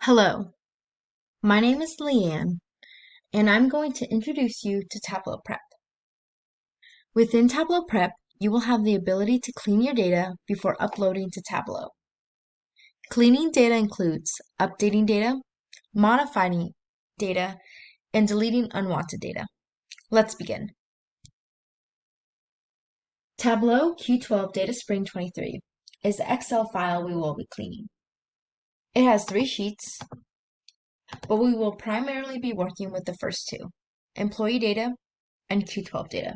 Hello, my name is Leanne, and I'm going to introduce you to Tableau Prep. Within Tableau Prep, you will have the ability to clean your data before uploading to Tableau. Cleaning data includes updating data, modifying data, and deleting unwanted data. Let's begin. Tableau Q12 Data Spring 23 is the Excel file we will be cleaning. It has 3 sheets, but we will primarily be working with the first 2, employee data and Q12 data.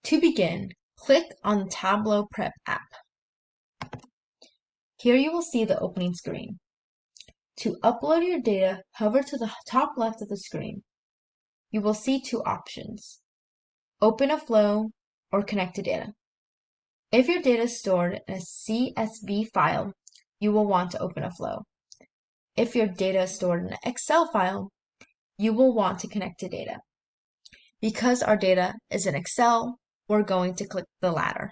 To begin, click on the Tableau Prep app. Here you will see the opening screen. To upload your data, hover to the top left of the screen. You will see 2 options: Open a flow or Connect to data. If your data is stored in a CSV file, you will want to open a flow. If your data is stored in an Excel file, you will want to connect to data. Because our data is in Excel, we're going to click the latter.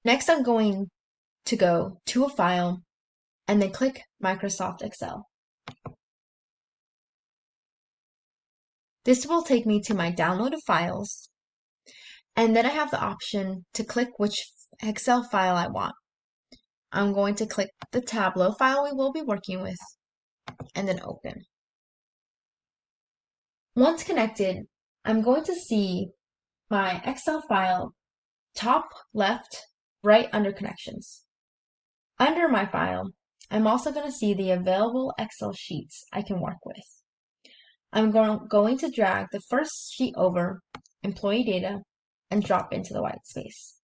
Next, I'm going to go to a file and then click Microsoft Excel. This will take me to my downloaded files, and then I have the option to click which Excel file I want. I'm going to click the Tableau file we will be working with, and then open. Once connected, I'm going to see my Excel file top left, right under Connections. Under my file, I'm also going to see the available Excel sheets I can work with. I'm going to drag the first sheet over, employee data, and drop into the white space.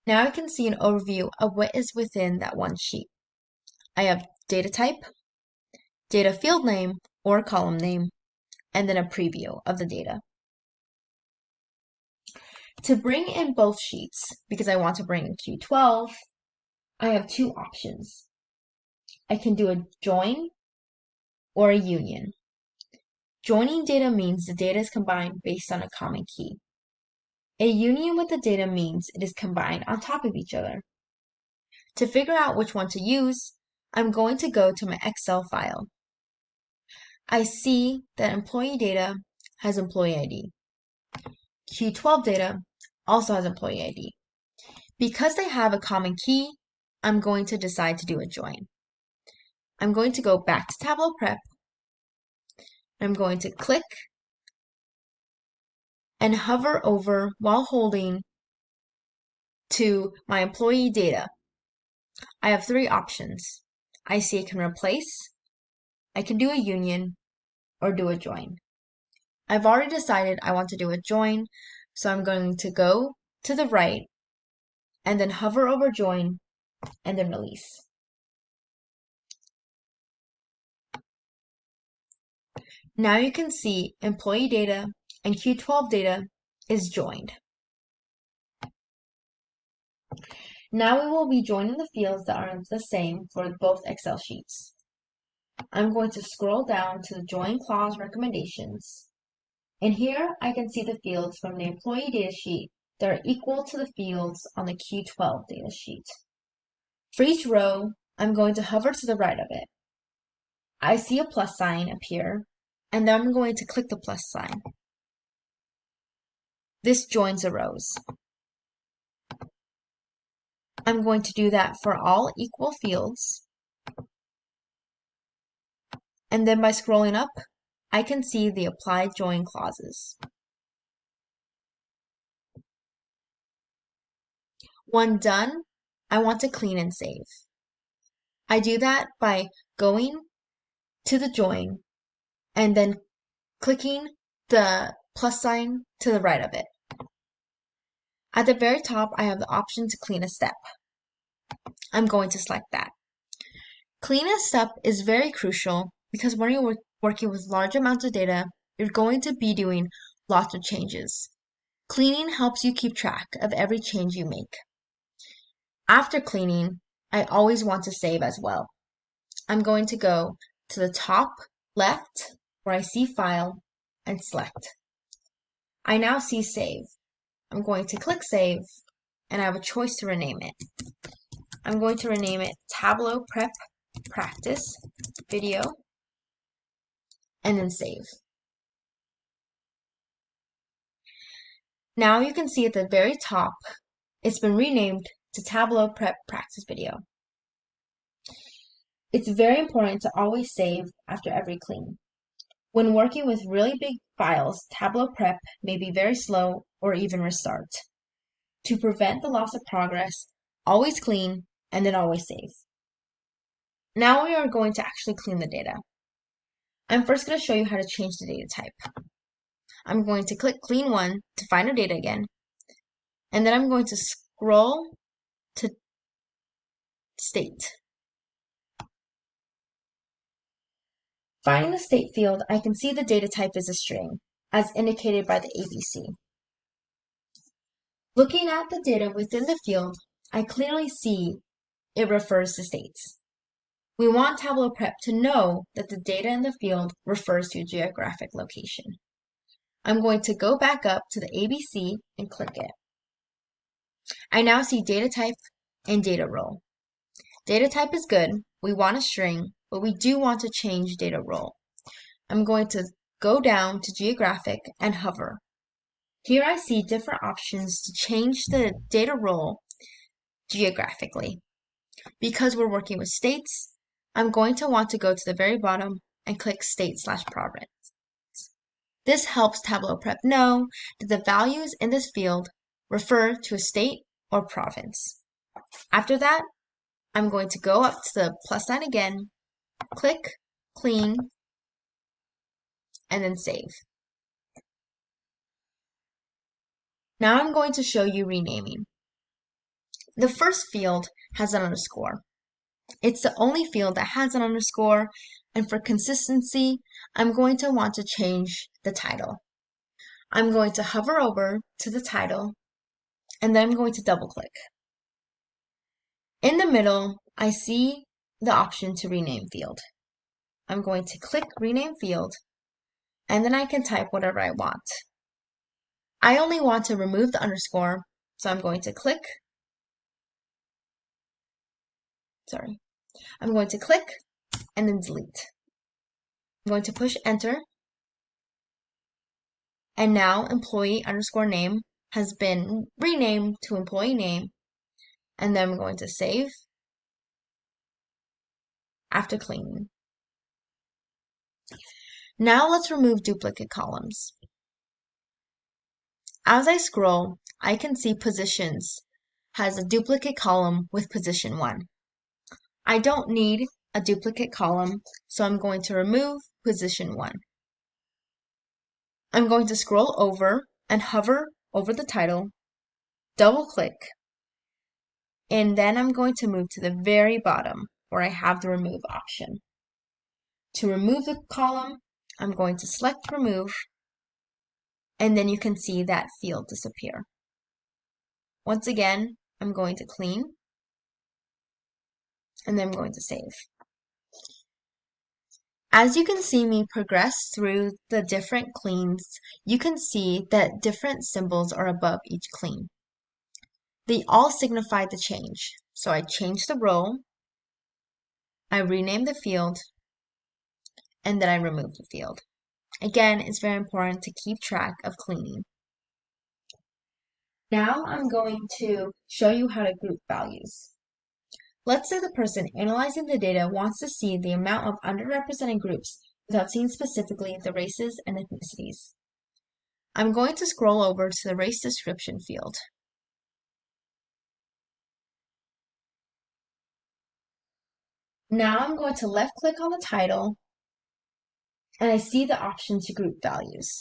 Now I can see an overview of what is within that one sheet. I have data type, data field name or column name, and then a preview of the data. To bring in both sheets, because I want to bring in Q12, I have 2 options. I can do a join or a union. Joining data means the data is combined based on a common key. A union with the data means it is combined on top of each other. To figure out which one to use, I'm going to go to my Excel file. I see that employee data has employee ID. Q12 data also has employee ID. Because they have a common key, I'm going to decide to do a join. I'm going to go back to Tableau Prep. I'm going to click and hover over while holding to my employee data. I have 3 options. I see I can replace, I can do a union, or do a join. I've already decided I want to do a join, so I'm going to go to the right and then hover over join and then release. Now you can see employee data and Q12 data is joined. Now we will be joining the fields that are the same for both Excel sheets. I'm going to scroll down to the join clause recommendations. And here I can see the fields from the employee data sheet that are equal to the fields on the Q12 data sheet. For each row, I'm going to hover to the right of it. I see a plus sign appear, and then I'm going to click the plus sign. This joins the rows. I'm going to do that for all equal fields. And then by scrolling up, I can see the apply join clauses. When done, I want to clean and save. I do that by going to the join and then clicking the plus sign to the right of it. At the very top, I have the option to clean a step. I'm going to select that. Cleaning a step is very crucial because when you're working with large amounts of data, you're going to be doing lots of changes. Cleaning helps you keep track of every change you make. After cleaning, I always want to save as well. I'm going to go to the top left where I see File and select. I now see Save. I'm going to click Save and I have a choice to rename it. I'm going to rename it Tableau Prep Practice Video and then save. Now you can see at the very top, it's been renamed to Tableau Prep Practice Video. It's very important to always save after every clean. When working with really big files, Tableau Prep may be very slow or even restart. To prevent the loss of progress, always clean and then always save. Now we are going to actually clean the data. I'm first going to show you how to change the data type. I'm going to click Clean 1 to find our data again, and then I'm going to scroll to State. Finding the state field, I can see the data type is a string, as indicated by the ABC. Looking at the data within the field, I clearly see it refers to states. We want Tableau Prep to know that the data in the field refers to a geographic location. I'm going to go back up to the ABC and click it. I now see data type and data role. Data type is good. We want a string, but we do want to change data role. I'm going to go down to geographic and hover. Here I see different options to change the data role geographically. Because we're working with states, I'm going to want to go to the very bottom and click state/province. This helps Tableau Prep know that the values in this field refer to a state or province. After that, I'm going to go up to the plus sign again, click Clean, and then save. Now I'm going to show you renaming. The first field has an underscore. It's the only field that has an underscore, and for consistency, I'm going to want to change the title. I'm going to hover over to the title, and then I'm going to double click. In the middle, I see the option to rename field. I'm going to click Rename Field, and then I can type whatever I want. I only want to remove the underscore, so I'm going to click. I'm going to click and then delete. I'm going to push enter, and now employee underscore name has been renamed to employee name, and then I'm going to save after cleaning. Now let's remove duplicate columns. As I scroll, I can see positions has a duplicate column with position 1. I don't need a duplicate column, so I'm going to remove position 1. I'm going to scroll over and hover over the title, double click, and then I'm going to move to the very bottom where I have the remove option. To remove the column, I'm going to select remove, and then you can see that field disappear. Once again, I'm going to clean, and then I'm going to save. As you can see me progress through the different cleans, you can see that different symbols are above each clean. They all signify the change. So I change the role, I rename the field, and then I remove the field. Again, it's very important to keep track of cleaning. Now I'm going to show you how to group values. Let's say the person analyzing the data wants to see the amount of underrepresented groups without seeing specifically the races and ethnicities. I'm going to scroll over to the race description field. Now I'm going to left click on the title, and I see the option to group values.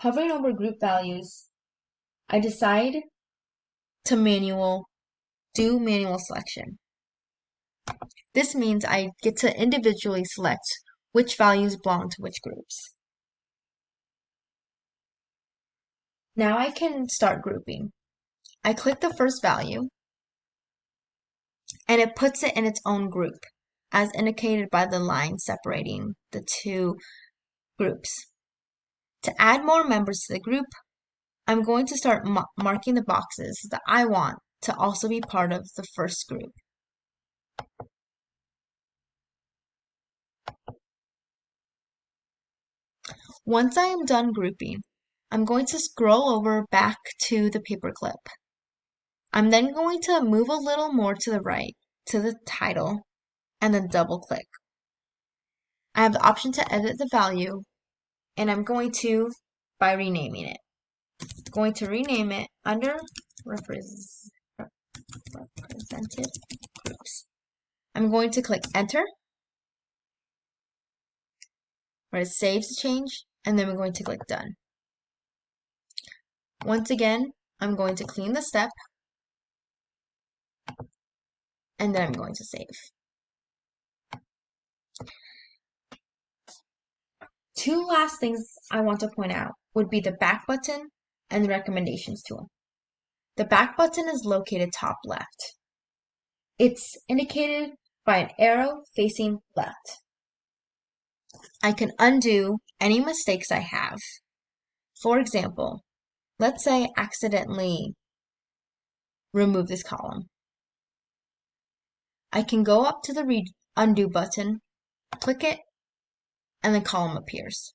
Hovering over group values, I decide to do manual selection. This means I get to individually select which values belong to which groups. Now I can start grouping. I click the first value, and it puts it in its own group, as indicated by the line separating the two groups. To add more members to the group, I'm going to start marking the boxes that I want to also be part of the first group. Once I am done grouping, I'm going to scroll over back to the paperclip. I'm then going to move a little more to the right to the title and then double click. I have the option to edit the value, and I'm going to by renaming it. I'm going to rename it under represented groups. I'm going to click enter, where it saves the change, and then we're going to click done. Once again, I'm going to clean the step, and then I'm going to save. Two last things I want to point out would be the back button and the recommendations tool. The back button is located top left. It's indicated by an arrow facing left. I can undo any mistakes I have. For example, let's say I accidentally remove this column. I can go up to the undo button, click it, and the column appears.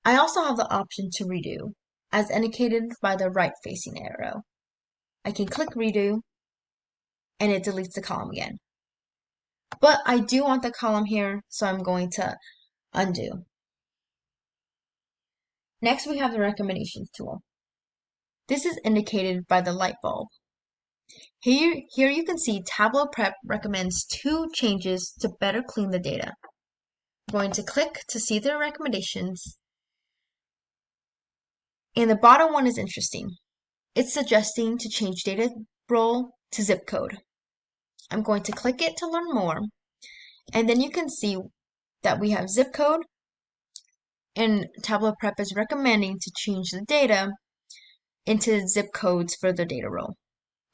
I also have the option to redo, as indicated by the right-facing arrow. I can click redo, and it deletes the column again. But I do want the column here, so I'm going to undo. Next, we have the recommendations tool. This is indicated by the light bulb. Here you can see Tableau Prep recommends 2 changes to better clean the data. I'm going to click to see their recommendations. And the bottom one is interesting. It's suggesting to change data role to zip code. I'm going to click it to learn more. And then you can see that we have zip code, and Tableau Prep is recommending to change the data into zip codes for the data role.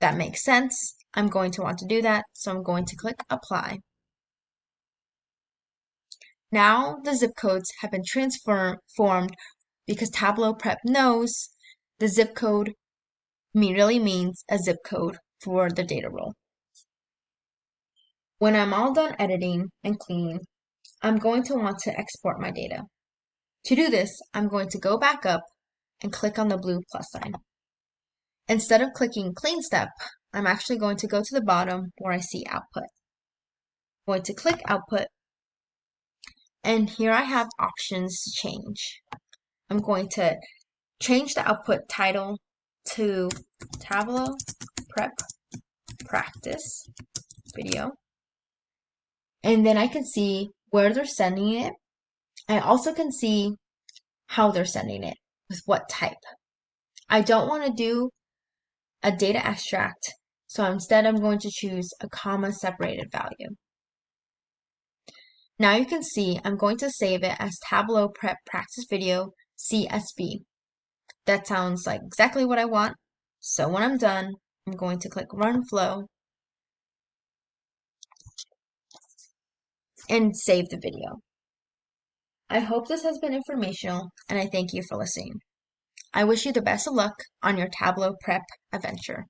That makes sense. I'm going to want to do that, so I'm going to click apply. Now the zip codes have been transformed because Tableau Prep knows the zip code really means a zip code for the data role. When I'm all done editing and cleaning, I'm going to want to export my data. To do this, I'm going to go back up and click on the blue plus sign. Instead of clicking clean step, I'm actually going to go to the bottom where I see output. I'm going to click output, and here I have options to change. I'm going to change the output title to Tableau Prep Practice Video. And then I can see where they're sending it. I also can see how they're sending it, with what type. I don't want to do a data extract, so instead I'm going to choose a comma separated value. Now you can see I'm going to save it as Tableau Prep Practice Video CSV. That sounds like exactly what I want. So when I'm done, I'm going to click Run Flow and save the video. I hope this has been informational, and I thank you for listening. I wish you the best of luck on your Tableau Prep adventure.